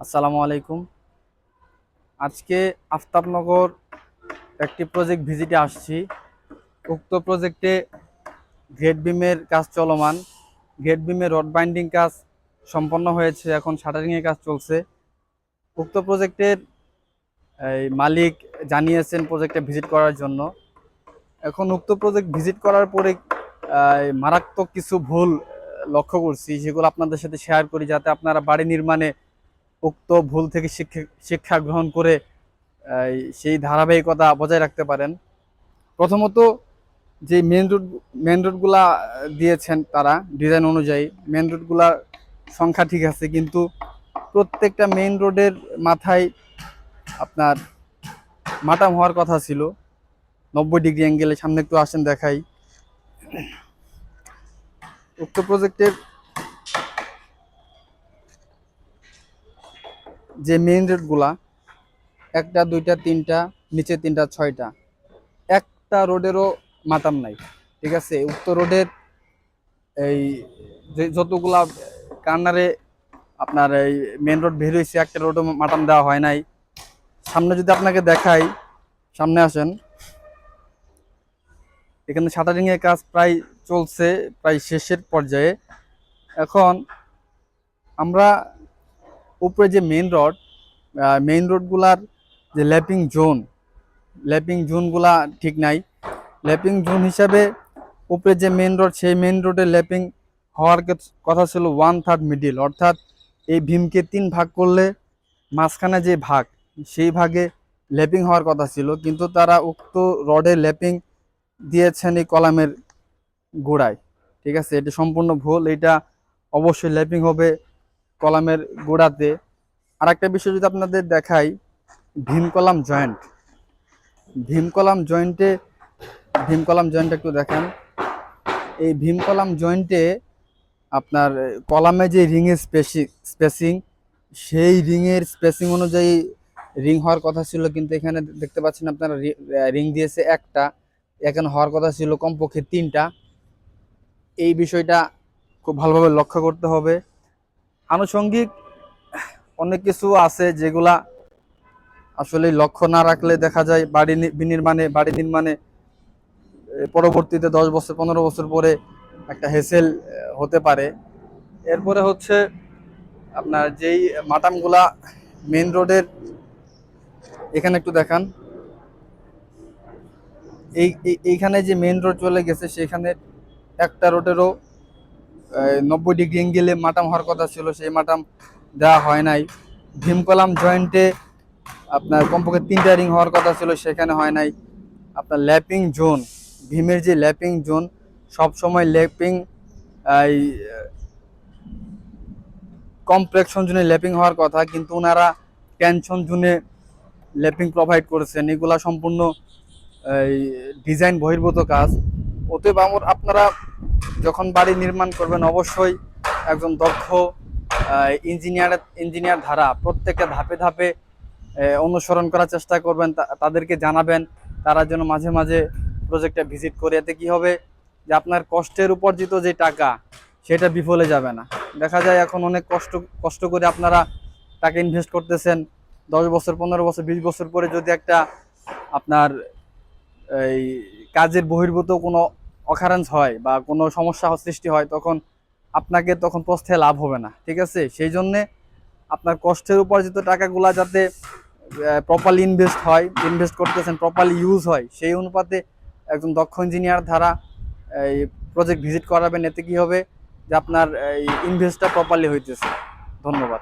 আসসালামু আলাইকুম। আজকে আফতাবনগর একটি প্রজেক্ট ভিজিটে আসছি। উক্ত প্রজেক্টে গ্রেড বিমের কাজ চলমান। গ্রেড বিমের রড বাইন্ডিং কাজ সম্পন্ন হয়েছে, এখন শাটারিংয়ের কাজ চলছে। উক্ত প্রজেক্টের মালিক জানিয়েছেন প্রজেক্টে ভিজিট করার জন্য। এখন উক্ত প্রজেক্ট ভিজিট করার পরে মারাত্মক কিছু ভুল লক্ষ্য করছি, যেগুলো আপনাদের সাথে শেয়ার করি, যাতে আপনারা বাড়ি নির্মাণে উক্ত ভুল থেকে শিক্ষা গ্রহণ করে সেই ধারাবাহিকতা বজায় রাখতে পারেন। প্রথমত, যে মেন রোডগুলা দিয়েছেন তারা ডিজাইন অনুযায়ী, মেন রোডগুলার সংখ্যা ঠিক আছে, কিন্তু প্রত্যেকটা মেইন রোডের মাথায় আপনার মাটাম হওয়ার কথা ছিল 90 ডিগ্রি অ্যাঙ্গেলে। সামনে একটু আসেন দেখাই। উক্ত প্রজেক্টের যে মেইন রোডগুলা, একটা দুইটা তিনটা, নিচে তিনটা ছয়টা, একটা রোডেরও মাতাম নাই। ঠিক আছে, উক্ত রোডের এই যে যতগুলা কার্নারে আপনার এই মেন রোড বের হয়েছে, একটা রোডও মাটাম দেওয়া হয় নাই। সামনে যদি আপনাকে দেখাই, সামনে আসেন, এখানে শাটারিং এর কাজ প্রায় চলছে, প্রায় শেষের পর্যায়ে। এখন আমরা উপরে যে মেইন রোডগুলার যে ল্যাপিং জোনগুলা ঠিক নাই। ল্যাপিং জোন হিসাবে উপরে যে মেইন রোড, সেই মেইন রোডে ল্যাপিং হওয়ার কথা ছিল 1/3 মিডিল, অর্থাৎ এই ভীমকে 3 ভাগ করলে মাঝখানে যে ভাগ, সেই ভাগে ল্যাপিং হওয়ার কথা ছিল, কিন্তু তারা উক্ত রডে ল্যাপিং দিয়েছেন এই কলামের গোড়ায়। ঠিক আছে, এটা সম্পূর্ণ ভুল। এটা অবশ্যই ল্যাপিং হবে কলামের গোড়াতে। আর একটা বিষয় যদি আপনাদের দেখাই, beam column joint, beam column joint একটু দেখেন। এই ভীম কলাম জয়েন্টে আপনার কলামে যে রিংয়ের স্পেসিং, সেই রিংয়ের স্পেসিং অনুযায়ী রিং হওয়ার কথা ছিল, কিন্তু এখানে দেখতে পাচ্ছেন আপনারা রিং দিয়েছে একটা, এখানে হওয়ার কথা ছিল কমপক্ষে 3টা। এই বিষয়টা খুব ভালোভাবে লক্ষ্য করতে হবে। আনুষঙ্গিক অনেক কিছু আছে যেগুলা আসলে লক্ষ্য না রাখলে দেখা যায় বাড়ি নির্মাণে পরবর্তীতে 10 বছর 15 বছর পরে একটা হেসেল হতে পারে। এরপরে হচ্ছে আপনার যেই মাটামগুলা মেন রোডের, এখানে একটু দেখান, এইখানে যে মেন রোড চলে গেছে, সেখানে একটা রোডেরও 90 ডিগ্রি অ্যাঙ্গেলে মাটাম হওয়ার কথা ছিল, সেই মাটাম দেওয়া হয় নাই। ভীম কলাম জয়েন্টে আপনার কমপক্ষে 3টা রিং হওয়ার কথা ছিল, সেখানে হয় নাই। আপনার ল্যাপিং জোন, ভীমের যে ল্যাপিং জোন, সবসময় ল্যাপিং এই কমপ্লেকশন জোনে ল্যাপিং হওয়ার কথা, কিন্তু ওনারা টেনশন জোনে ল্যাপিং প্রোভাইড করেছেন। এগুলা সম্পূর্ণ এই ডিজাইন বহির্ভূত কাজ। অতএব আপনারা যখন বাড়ি নির্মাণ করবেন, অবশ্যই একজন দক্ষ ইঞ্জিনিয়ার ধারা প্রত্যেকটা ধাপে ধাপে অনুসরণ করার চেষ্টা করবেন। তাদেরকে জানাবেন, তারা যেন মাঝে মাঝে প্রজেক্টটা ভিজিট করে। এতে কি হবে, যে আপনার কষ্টের উপার্জিত যে টাকা, সেটা বিফলে যাবে না। দেখা যায় এখন অনেক কষ্ট করে আপনারা টাকা ইনভেস্ট করতেছেন, 10 বছর 15 বছর 20 বছর পরে যদি একটা আপনার এই কাজের বহির্ভূত কোনো অকারেন্স হয় বা কোনো সমস্যা সৃষ্টি হয়, তখন পস্তায় লাভ হবে না। ঠিক আছে, সেই জন্যে আপনার কষ্টের উপার্জিত টাকাগুলা যাতে প্রপারলি ইনভেস্ট করতেছেন, প্রপারলি ইউজ হয়, সেই অনুপাতে একজন দক্ষ ইঞ্জিনিয়ার দ্বারা এই প্রজেক্ট ভিজিট করাবেন। এতে কি হবে, যে আপনার এই ইনভেস্টটা প্রপারলি হইতেছে। ধন্যবাদ।